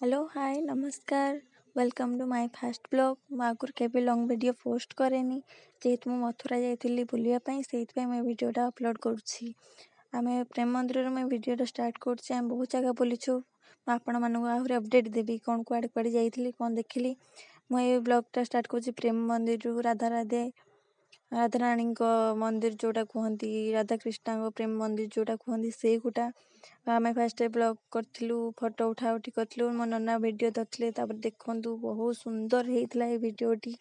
Hello hi नमस्कार welcome to my first blog मु आगुरी केबे लॉन्ग वीडियो पोस्ट करेनी जेहेतु मु मथुरा जाइली बुलिया से मैं वीडियोटा अपलोड करुँची आमे प्रेम मंदिर में वीडियोटा स्टार्ट करुँचे आम बहुत जगह बुलीचु आपण मानक आहरी अपडेट देवी कौन कुआड़े कुआड़े जाइली कौन देखिली मुझे ब्लॉगटा स्टार्ट करुँची प्रेम मंदिर राधा राधे राधाराणी मंदिर जोटा कहती राधाकृष्ण प्रेम मंदिर जोटा कहती से गोटा आम फास्ट ब्लॉग करूँ फोटो उठा उठी करूँ मो नना वीडियो धरते देखु बहुत सुंदर होता है वीडियोटी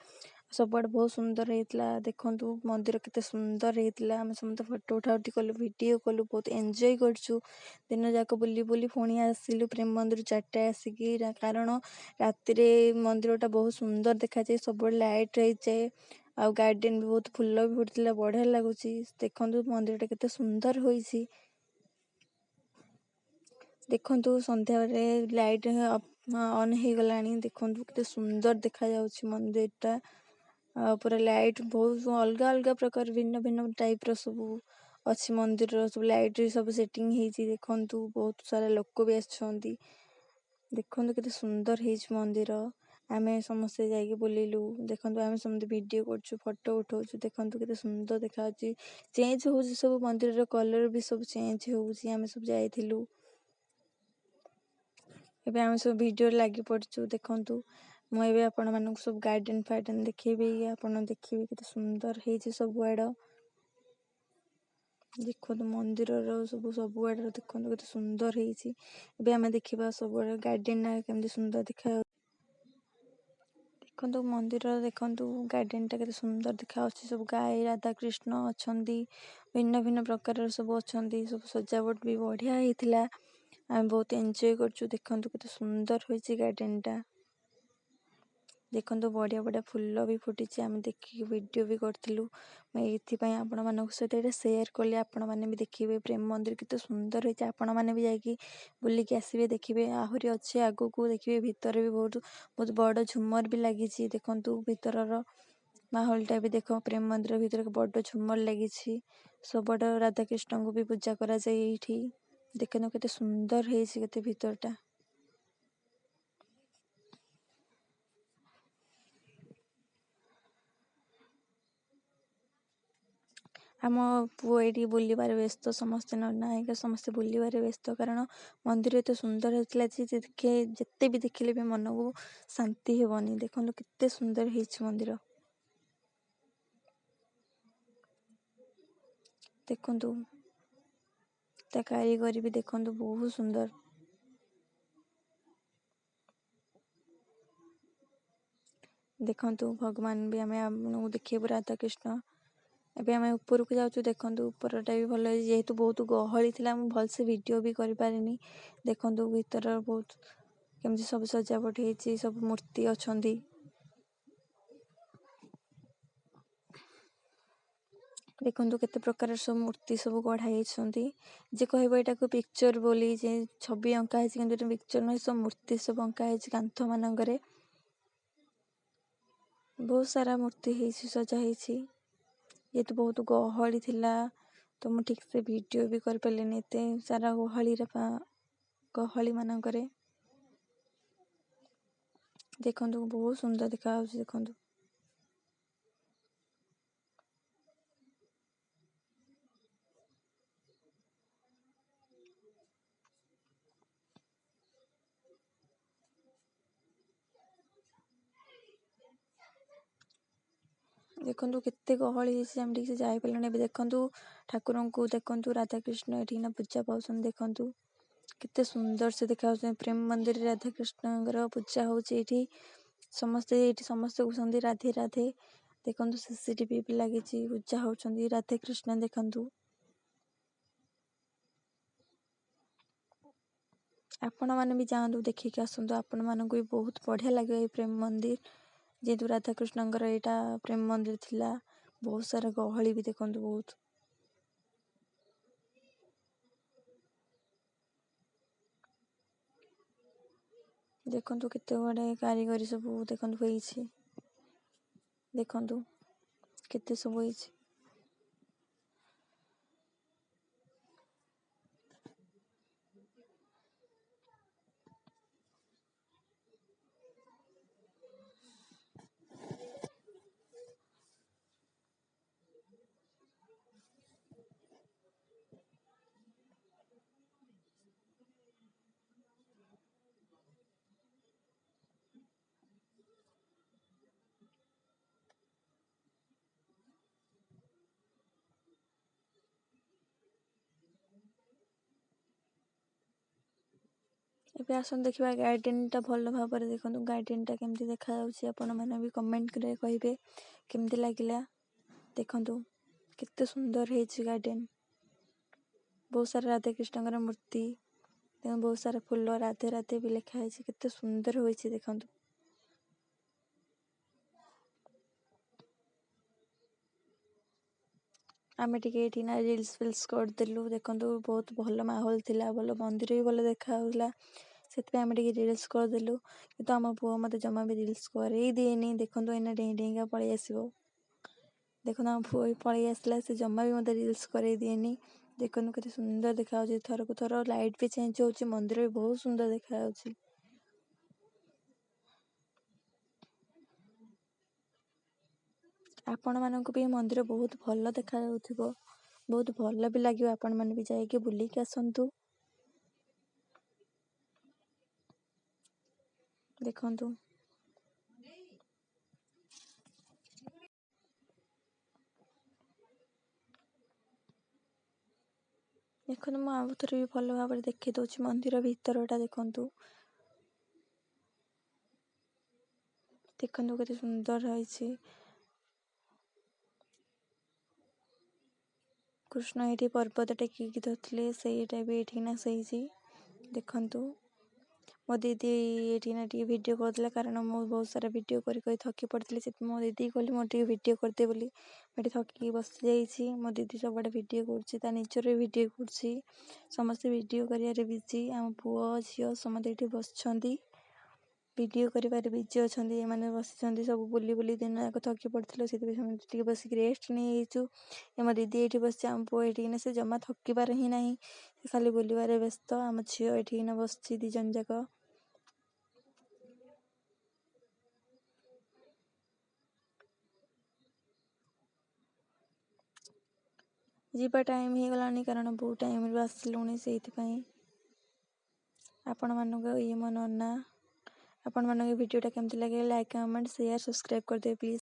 सबुआड़े बहुत सुंदर होता देखु मंदिर केते सुंदर होता आम समस्त फोटो उठा उठी कलु वीडियो कलु बहुत एंजॉय करछु दिन जाक बुली बुली पुणी आसिलु प्रेम मंदिर 4टा आसिकी कारण राति मंदिरटा बहुत सुंदर देखा जाए सब लाइट रही जाए आ गार्डन भी बहुत फुल भी फुटला बढ़िया लगुच देखु मंदिरटा केते सुंदर होइछि देखु संध्या लाइट ऑन हो गला देखु केते सुंदर देखा जाउछि मंदिरटा पूरा लाइट बहुत अलग अलग प्रकार भिन्न भिन्न टाइप रो सब अच्छी मंदिर सब लाइट सब सेटिंग ହେଇଛି देखु बहुत सारा लोक भी आछंती देखु केते सुंदर ହେଇଛି मंदिर आमे समस्त जाइके बुलिलु देखु आमे समस्त वीडियो करछु फोटो उठाउछु देखु केते सुंदर देखाउछि चेंज होउछि सब मंदिर रो कलर भी सब चेंज होउछि आमे सब जाइथिलु एबे आमे सब वीडियो लागि पड़छु देखु मु एबे आपण मानक सब गार्डन फार्डन देखेबी आपण देखिबे केते सुंदर ହେଇछि सब आड़ देखो मंदिर सब आड़ देखो केते सुंदर ହେଇछि एबे आमे देखिबा सब गार्डन केमति सुंदर देखा देखो मंदिर देखो गार्डन टा केते सुंदर देखा सब गाय राधा कृष्ण अछंती भिन्न भिन्न प्रकार सब अछंती सब सजावट भी बढ़िया होइथिला आम बहुत एंजॉय करछु देखो केते सुंदर होइछि गार्डन टा देखो बढ़िया बढ़िया फुल भी फुटी आम देखिए वीडियो भी करूँ मैं ये आपण मान सहित सेयार कली आपण मैंने भी देखिए प्रेम मंदिर केते सुंदर होइछि आपण मैंने भी जाकि बुलिकी आसबे देखिए आहरी अच्छे आगु को देखिए भितर भी बहुत बहुत बड़ झुमर भी लगी देखु भितर माहौलटा भी देख प्रेम मंदिर भीतर बड़ झुमर लगी सबड़ राधाकृष्ण को भी पूजा करा जाए देखो केते सुंदर होइछि केते भितरटा आम पुओ ये बुलबार व्यस्त समस्ते नना समस्ते बुलबार व्यस्त कारण मंदिर एत सुंदर होता देखे जिते भी देखिले भी मन को शांति हेबनी देखो केते सुंदर होइछि मंदिर देखु कारीगरी भी देखु बहुत सुंदर देखु भगवान भी आम देखिए राधा कृष्ण एबे आम ऊपर को जाऊँ देखु ऊपरटा भी भल जेहेतु बहुत गहली थी भलसे वीडियो भी कर पारिनी देखु भीतर बहुत केमती सब सजावट होती सब मूर्ति अच्छी देखु केते प्रकार सब मूर्ति सब गढ़ाई जे कह यहाँ पिक्चर बोली जे छवि अंका है पिक्चर नहीं सब मूर्ति सब अंका है कांथ मानक बहुत सारा मूर्ति है सजा ये तो बहुत गहली थिला तो मुझे ठीक से वीडियो भी कर पारे एत सारा गहली मानक देखु बहुत सुंदर देखा देखु देखु केते गहली आम ठीक से जापारे देखु ठाकुर को देखु राधाकृष्ण ये पूजा पाऊँ देखु केते सुंदर से देखा प्रेम मंदिर राधाकृष्ण पूजा होती समस्ते समस्ते कहते राधे राधे देखु सीसीटीवी भी लगी पूजा होती राधाकृष्ण देखु आपण मैंने भी जातु देखिक आसतु आपण मानक भी बहुत बढ़िया लगे प्रेम मंदिर जेहेतु राधाकृष्ण यहाँ प्रेम मंदिर थिला बहुत सारा गहली भी देखु बहुत देखु केते बड़े कारीगरी सब देखु होइछि देखु केते सब होइछि ଏବେ ଆସନ୍ତୁ ଦେଖିବା ଗାର୍ଡେନଟା ଭଲ ଭାବରେ ଦେଖନ୍ତୁ ଗାର୍ଡେନଟା କେମିତି ଦେଖାଯାଉଛି। ଆପଣମାନେ ବି କମେଣ୍ଟ କରି କହିବେ କେମିତି ଲାଗିଲା। ଦେଖନ୍ତୁ କେତେ ସୁନ୍ଦର ହେଇଛି ଗାର୍ଡେନ। ବହୁତ ସାରା ରାଧାକୃଷ୍ଣଙ୍କର ମୂର୍ତ୍ତି, ବହୁତ ସାରା ଫୁଲ ରାଧେ ରାଧେ ବି ଲେଖା ହେଇଛି। କେତେ ସୁନ୍ଦର ହୋଇଛି ଦେଖନ୍ତୁ। ଆମେ ଟିକେ ଏଠି ନା ରିଲ୍ସ ଫିଲ୍ସ କରିଦେଲୁ। ଦେଖନ୍ତୁ ବହୁତ ଭଲ ମାହୋଲ ଥିଲା, ଭଲ ମନ୍ଦିର ବି ଭଲ ଦେଖାଯାଉଥିଲା। ସେଥିପାଇଁ ଆମେ ଟିକେ ରିଲ୍ସ କରିଦେଲୁ, କିନ୍ତୁ ଆମ ପୁଅ ମୋତେ ଜମା ବି ରିଲ୍ସ କରେଇ ଦିଏନି। ଦେଖନ୍ତୁ ଏଇନା ଡେଇଁ ଡେଇଁକା ପଳେଇ ଆସିବ। ଦେଖନ୍ତୁ ଆମ ପୁଅ ବି ପଳେଇ ଆସିଲା, ସେ ଜମା ବି ମୋତେ ରିଲ୍ସ କରେଇ ଦିଏନି। ଦେଖନ୍ତୁ କେତେ ସୁନ୍ଦର ଦେଖାଯାଉଛି। ଥରକୁ ଥର ଲାଇଟ୍ ବି ଚେଞ୍ଜ ହେଉଛି, ମନ୍ଦିର ବି ବହୁତ ସୁନ୍ଦର ଦେଖାଯାଉଛି। ଆପଣମାନଙ୍କୁ ବି ମନ୍ଦିର ବହୁତ ଭଲ ଦେଖାଯାଉଥିବ, ବହୁତ ଭଲ ବି ଲାଗିବ। ଆପଣମାନେ ବି ଯାଇକି ବୁଲିକି ଆସନ୍ତୁ। ଦେଖନ୍ତୁ ଦେଖନ୍ତୁ ମୁଁ ଆଉ ଥରେ ବି ଭଲ ଭାବରେ ଦେଖେଇ ଦେଉଛି ମନ୍ଦିର ଭିତରଟା। ଦେଖନ୍ତୁ ଦେଖନ୍ତୁ କେତେ ସୁନ୍ଦର ହେଇଛି। କୃଷ୍ଣ ଏଇଠି ପର୍ବତ ଟେକିକି ଧରିଥିଲେ, ସେଇଟା ବି ଏଇଠିକିନା ସେଇଛି। ଦେଖନ୍ତୁ ମୋ ଦିଦି ଏଇଠିକିନା ଟିକେ ଭିଡ଼ିଓ କରିଦେଲା, କାରଣ ମୁଁ ବହୁତ ସାରା ଭିଡ଼ିଓ କରି କରି ଥକି ପଡ଼ିଥିଲି। ସେଥିପାଇଁ ମୋ ଦିଦି କହିଲି ମୋର ଟିକେ ଭିଡ଼ିଓ କରିଦେ ବୋଲି। ମୁଁ ଏଠି ଥକିକି ବସିଯାଇଛି। ମୋ ଦିଦି ସବୁଆଡ଼େ ଭିଡ଼ିଓ କରୁଛି, ତା ନିଜର ଭିଡ଼ିଓ କରୁଛି। ସମସ୍ତେ ଭିଡ଼ିଓ କରିବାରେ ବିଜି। ଆମ ପୁଅ ଝିଅ ସମସ୍ତେ ଏଇଠି ବସିଛନ୍ତି, ଭିଡ଼ିଓ କରିବାରେ ବିଜି ଅଛନ୍ତି। ଏମାନେ ବସିଛନ୍ତି ସବୁ ବୁଲି ବୁଲି ଦିନ ଯାକ ଥକି ପଡ଼ିଥିଲୁ, ସେଥିପାଇଁ ସମସ୍ତେ ଟିକେ ବସିକି ରେଷ୍ଟ ନେଇଯାଇଛୁ। ମୋ ଦିଦି ଏଇଠି ବସିଛି, ଆମ ପୁଅ ଏଇଠିକିନା ସେ ଜମା ଥକିବାର ହିଁ ନାହିଁ, ସେ ଖାଲି ବୁଲିବାରେ ବ୍ୟସ୍ତ। ଆମ ଝିଅ ଏଇଠିକିନା ବସିଛି, 2 ଜଣ ଯାକ। ଯିବା ଟାଇମ୍ ହେଇଗଲାଣି, କାରଣ ବହୁତ ଟାଇମ୍ରୁ ଆସିଲୁଣି। ସେଇଥିପାଇଁ ଆପଣମାନଙ୍କୁ ଇଏ ମୋ ନନା। ଆପଣମାନଙ୍କୁ ଭିଡ଼ିଓଟା କେମିତି ଲାଗିଲା ଲାଇକ୍, କମେଣ୍ଟ, ସେୟାର, ସବସ୍କ୍ରାଇବ୍ କରିଦେବେ ପ୍ଲିଜ୍।